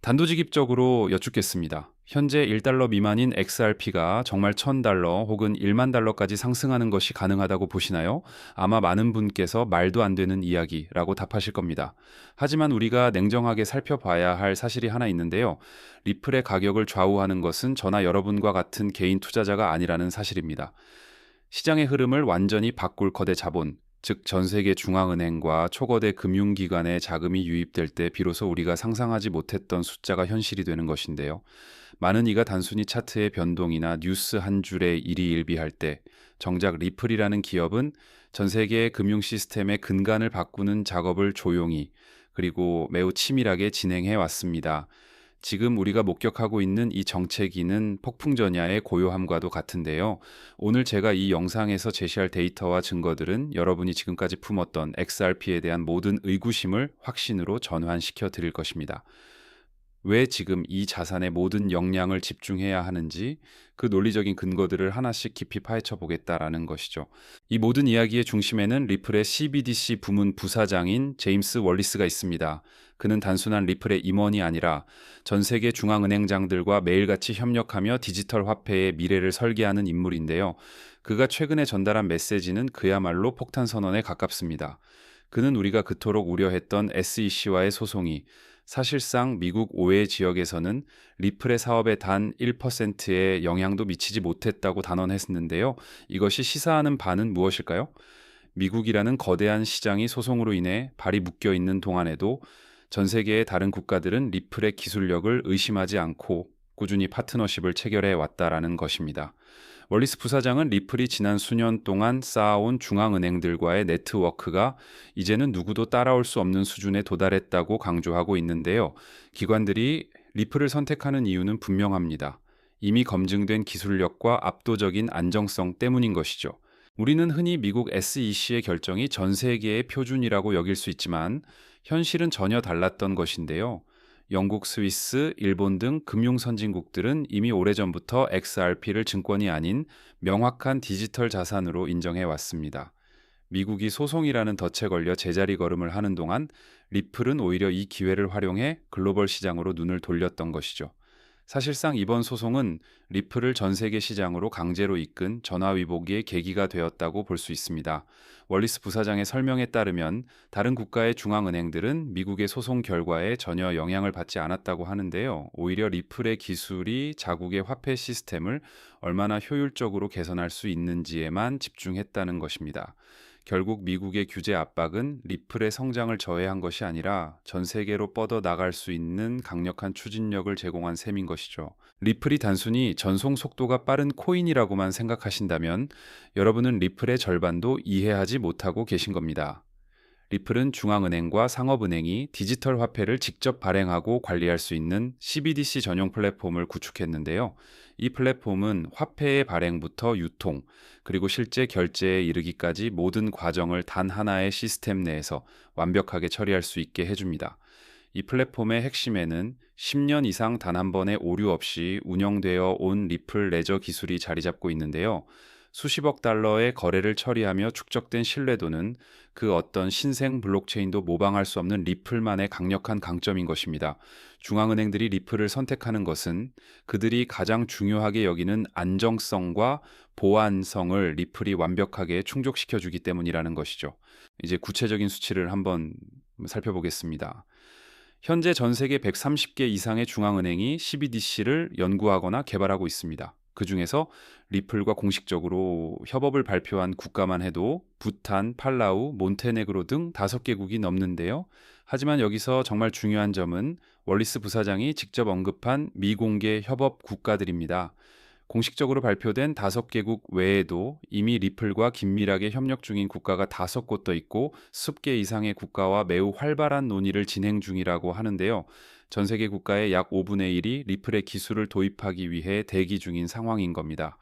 단도직입적으로 여쭙겠습니다. 현재 1달러 미만인 XRP가 정말 1000달러 혹은 1만 달러까지 상승하는 것이 가능하다고 보시나요? 아마 많은 분께서 말도 안 되는 이야기라고 답하실 겁니다. 하지만 우리가 냉정하게 살펴봐야 할 사실이 하나 있는데요. 리플의 가격을 좌우하는 것은 저나 여러분과 같은 개인 투자자가 아니라는 사실입니다. 시장의 흐름을 완전히 바꿀 거대 자본, 즉 전 세계 중앙은행과 초거대 금융기관의 자금이 유입될 때 비로소 우리가 상상하지 못했던 숫자가 현실이 되는 것인데요. 많은 이가 단순히 차트의 변동이나 뉴스 한 줄에 일희일비할 때 정작 리플이라는 기업은 전 세계의 금융 시스템의 근간을 바꾸는 작업을 조용히 그리고 매우 치밀하게 진행해 왔습니다. 지금 우리가 목격하고 있는 이 정체기는 폭풍전야의 고요함과도 같은데요. 오늘 제가 이 영상에서 제시할 데이터와 증거들은 여러분이 지금까지 품었던 XRP에 대한 모든 의구심을 확신으로 전환시켜 드릴 것입니다. 왜 지금 이 자산의 모든 역량을 집중해야 하는지 그 논리적인 근거들을 하나씩 깊이 파헤쳐 보겠다라는 것이죠. 이 모든 이야기의 중심에는 리플의 CBDC 부문 부사장인 제임스 월리스가 있습니다. 그는 단순한 리플의 임원이 아니라 전 세계 중앙은행장들과 매일같이 협력하며 디지털 화폐의 미래를 설계하는 인물인데요. 그가 최근에 전달한 메시지는 그야말로 폭탄 선언에 가깝습니다. 그는 우리가 그토록 우려했던 SEC와의 소송이 사실상 미국 오해 지역에서는 리플의 사업에 단 1%의 영향도 미치지 못했다고 단언했는데요. 이것이 시사하는 바는 무엇일까요? 미국이라는 거대한 시장이 소송으로 인해 발이 묶여 있는 동안에도 전 세계의 다른 국가들은 리플의 기술력을 의심하지 않고 꾸준히 파트너십을 체결해 왔다라는 것입니다. 월리스 부사장은 리플이 지난 수년 동안 쌓아온 중앙은행들과의 네트워크가 이제는 누구도 따라올 수 없는 수준에 도달했다고 강조하고 있는데요. 기관들이 리플을 선택하는 이유는 분명합니다. 이미 검증된 기술력과 압도적인 안정성 때문인 것이죠. 우리는 흔히 미국 SEC의 결정이 전 세계의 표준이라고 여길 수 있지만 현실은 전혀 달랐던 것인데요. 영국, 스위스, 일본 등 금융 선진국들은 이미 오래전부터 XRP를 증권이 아닌 명확한 디지털 자산으로 인정해 왔습니다. 미국이 소송이라는 덫에 걸려 제자리 걸음을 하는 동안 리플은 오히려 이 기회를 활용해 글로벌 시장으로 눈을 돌렸던 것이죠. 사실상 이번 소송은 리플을 전 세계 시장으로 강제로 이끈 전화위복의 계기가 되었다고 볼 수 있습니다. 월리스 부사장의 설명에 따르면 다른 국가의 중앙은행들은 미국의 소송 결과에 전혀 영향을 받지 않았다고 하는데요. 오히려 리플의 기술이 자국의 화폐 시스템을 얼마나 효율적으로 개선할 수 있는지에만 집중했다는 것입니다. 결국 미국의 규제 압박은 리플의 성장을 저해한 것이 아니라 전 세계로 뻗어 나갈 수 있는 강력한 추진력을 제공한 셈인 것이죠. 리플이 단순히 전송 속도가 빠른 코인이라고만 생각하신다면 여러분은 리플의 절반도 이해하지 못하고 계신 겁니다. 리플은 중앙은행과 상업은행이 디지털 화폐를 직접 발행하고 관리할 수 있는 CBDC 전용 플랫폼을 구축했는데요. 이 플랫폼은 화폐의 발행부터 유통, 그리고 실제 결제에 이르기까지 모든 과정을 단 하나의 시스템 내에서 완벽하게 처리할 수 있게 해줍니다. 이 플랫폼의 핵심에는 10년 이상 단 한 번의 오류 없이 운영되어 온 리플 레저 기술이 자리 잡고 있는데요. 수십억 달러의 거래를 처리하며 축적된 신뢰도는 그 어떤 신생 블록체인도 모방할 수 없는 리플만의 강력한 강점인 것입니다. 중앙은행들이 리플을 선택하는 것은 그들이 가장 중요하게 여기는 안정성과 보안성을 리플이 완벽하게 충족시켜주기 때문이라는 것이죠. 이제 구체적인 수치를 한번 살펴보겠습니다. 현재 전 세계 130개 이상의 중앙은행이 CBDC를 연구하거나 개발하고 있습니다. 그 중에서 리플과 공식적으로 협업을 발표한 국가만 해도 부탄, 팔라우, 몬테네그로 등 5개국이 넘는데요. 하지만 여기서 정말 중요한 점은 월리스 부사장이 직접 언급한 미공개 협업 국가들입니다. 공식적으로 발표된 5개국 외에도 이미 리플과 긴밀하게 협력 중인 국가가 5곳 더 있고 10개 이상의 국가와 매우 활발한 논의를 진행 중이라고 하는데요. 전 세계 국가의 약 5분의 1이 리플의 기술을 도입하기 위해 대기 중인 상황인 겁니다.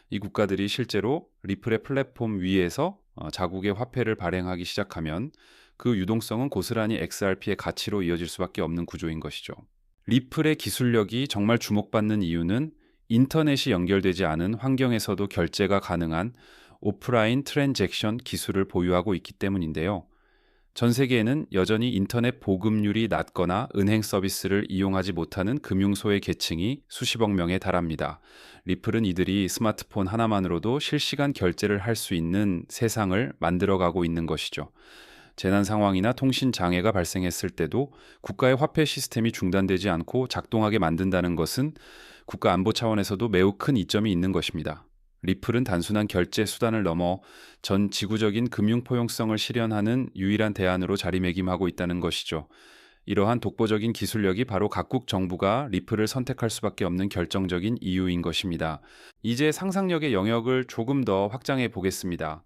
이 국가들이 실제로 리플의 플랫폼 위에서 자국의 화폐를 발행하기 시작하면 그 유동성은 고스란히 XRP의 가치로 이어질 수밖에 없는 구조인 것이죠. 리플의 기술력이 정말 주목받는 이유는 인터넷이 연결되지 않은 환경에서도 결제가 가능한 오프라인 트랜잭션 기술을 보유하고 있기 때문인데요. 전 세계에는 여전히 인터넷 보급률이 낮거나 은행 서비스를 이용하지 못하는 금융소외 계층이 수십억 명에 달합니다. 리플은 이들이 스마트폰 하나만으로도 실시간 결제를 할 수 있는 세상을 만들어가고 있는 것이죠. 재난 상황이나 통신 장애가 발생했을 때도 국가의 화폐 시스템이 중단되지 않고 작동하게 만든다는 것은 국가 안보 차원에서도 매우 큰 이점이 있는 것입니다. 리플은 단순한 결제 수단을 넘어 전 지구적인 금융 포용성을 실현하는 유일한 대안으로 자리매김하고 있다는 것이죠. 이러한 독보적인 기술력이 바로 각국 정부가 리플을 선택할 수밖에 없는 결정적인 이유인 것입니다. 이제 상상력의 영역을 조금 더 확장해 보겠습니다.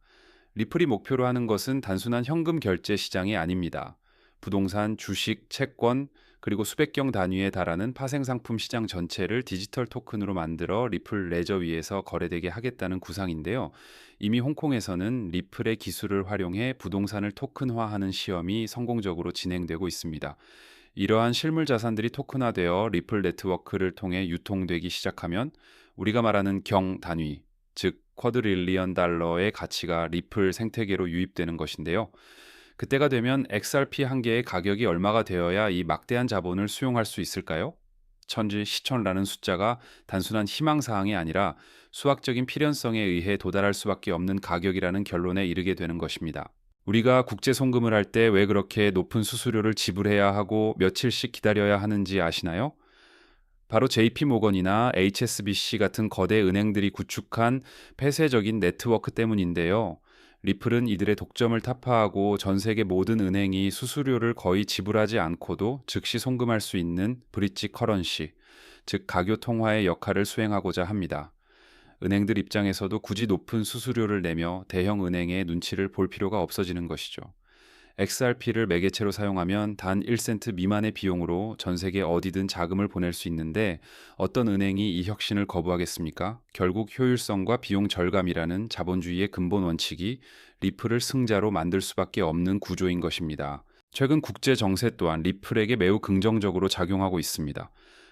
리플이 목표로 하는 것은 단순한 현금 결제 시장이 아닙니다. 부동산, 주식, 채권, 그리고 수백 경 단위에 달하는 파생상품 시장 전체를 디지털 토큰으로 만들어 리플 레저 위에서 거래되게 하겠다는 구상인데요. 이미 홍콩에서는 리플의 기술을 활용해 부동산을 토큰화하는 시험이 성공적으로 진행되고 있습니다. 이러한 실물 자산들이 토큰화되어 리플 네트워크를 통해 유통되기 시작하면 우리가 말하는 경 단위, 즉 쿼드릴리언 달러의 가치가 리플 생태계로 유입되는 것인데요. 그때가 되면 XRP 한 개의 가격이 얼마가 되어야 이 막대한 자본을 수용할 수 있을까요? 천지 시천라는 숫자가 단순한 희망사항이 아니라 수학적인 필연성에 의해 도달할 수밖에 없는 가격이라는 결론에 이르게 되는 것입니다. 우리가 국제 송금을 할 때 왜 그렇게 높은 수수료를 지불해야 하고 며칠씩 기다려야 하는지 아시나요? 바로 JP 모건이나 HSBC 같은 거대 은행들이 구축한 폐쇄적인 네트워크 때문인데요. 리플은 이들의 독점을 타파하고 전 세계 모든 은행이 수수료를 거의 지불하지 않고도 즉시 송금할 수 있는 브릿지 커런시, 즉 가교 통화의 역할을 수행하고자 합니다. 은행들 입장에서도 굳이 높은 수수료를 내며 대형 은행의 눈치를 볼 필요가 없어지는 것이죠. XRP를 매개체로 사용하면 단 1센트 미만의 비용으로 전 세계 어디든 자금을 보낼 수 있는데 어떤 은행이 이 혁신을 거부하겠습니까? 결국 효율성과 비용 절감이라는 자본주의의 근본 원칙이 리플을 승자로 만들 수밖에 없는 구조인 것입니다. 최근 국제 정세 또한 리플에게 매우 긍정적으로 작용하고 있습니다.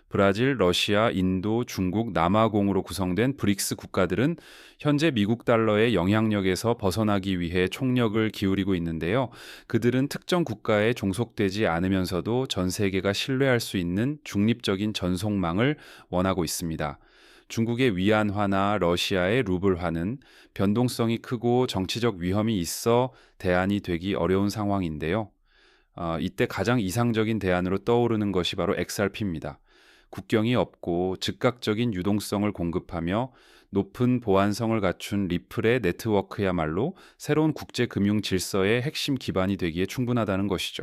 브라질, 러시아, 인도, 중국, 남아공으로 구성된 브릭스 국가들은 현재 미국 달러의 영향력에서 벗어나기 위해 총력을 기울이고 있는데요. 그들은 특정 국가에 종속되지 않으면서도 전 세계가 신뢰할 수 있는 중립적인 전송망을 원하고 있습니다. 중국의 위안화나 러시아의 루블화는 변동성이 크고 정치적 위험이 있어 대안이 되기 어려운 상황인데요. 이때 가장 이상적인 대안으로 떠오르는 것이 바로 XRP입니다. 국경이 없고 즉각적인 유동성을 공급하며 높은 보안성을 갖춘 리플의 네트워크야말로 새로운 국제 금융 질서의 핵심 기반이 되기에 충분하다는 것이죠.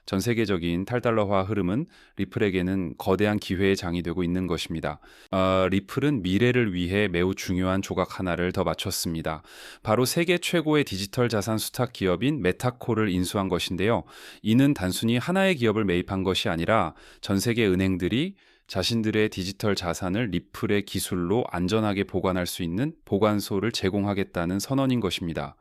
전 세계적인 탈달러화 흐름은 리플에게는 거대한 기회의 장이 되고 있는 것입니다. 리플은 미래를 위해 매우 중요한 조각 하나를 더 맞췄습니다. 바로 세계 최고의 디지털 자산 수탁 기업인 메타코를 인수한 것인데요. 이는 단순히 하나의 기업을 매입한 것이 아니라 전 세계 은행들이 자신들의 디지털 자산을 리플의 기술로 안전하게 보관할 수 있는 보관소를 제공하겠다는 선언인 것입니다.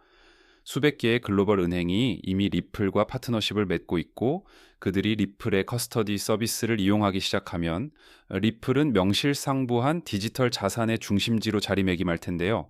수백 개의 글로벌 은행이 이미 리플과 파트너십을 맺고 있고 그들이 리플의 커스터디 서비스를 이용하기 시작하면 리플은 명실상부한 디지털 자산의 중심지로 자리매김할 텐데요.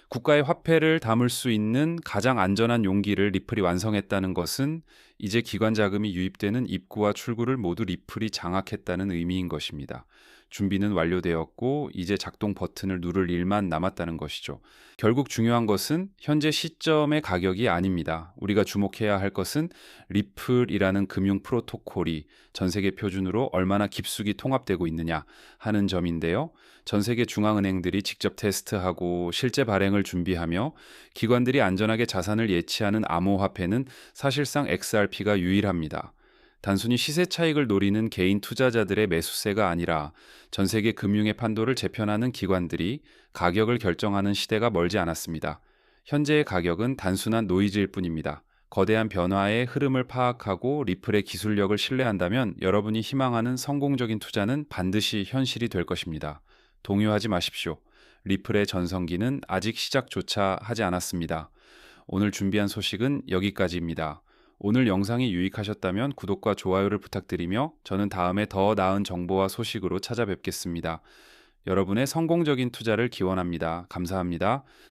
국가의 화폐를 담을 수 있는 가장 안전한 용기를 리플이 완성했다는 것은 이제 기관 자금이 유입되는 입구와 출구를 모두 리플이 장악했다는 의미인 것입니다. 준비는 완료되었고 이제 작동 버튼을 누를 일만 남았다는 것이죠. 결국 중요한 것은 현재 시점의 가격이 아닙니다. 우리가 주목해야 할 것은 리플이라는 금융 프로토콜이 전 세계 표준으로 얼마나 깊숙이 통합되고 있느냐 하는 점인데요. 전 세계 중앙은행들이 직접 테스트하고 실제 발행을 준비하며 기관들이 안전하게 자산을 예치하는 암호화폐는 사실상 XRP가 유일합니다. 단순히 시세 차익을 노리는 개인 투자자들의 매수세가 아니라 전 세계 금융의 판도를 재편하는 기관들이 가격을 결정하는 시대가 멀지 않았습니다. 현재의 가격은 단순한 노이즈일 뿐입니다. 거대한 변화의 흐름을 파악하고 리플의 기술력을 신뢰한다면 여러분이 희망하는 성공적인 투자는 반드시 현실이 될 것입니다. 동요하지 마십시오. 리플의 전성기는 아직 시작조차 하지 않았습니다. 오늘 준비한 소식은 여기까지입니다. 오늘 영상이 유익하셨다면 구독과 좋아요를 부탁드리며 저는 다음에 더 나은 정보와 소식으로 찾아뵙겠습니다. 여러분의 성공적인 투자를 기원합니다. 감사합니다.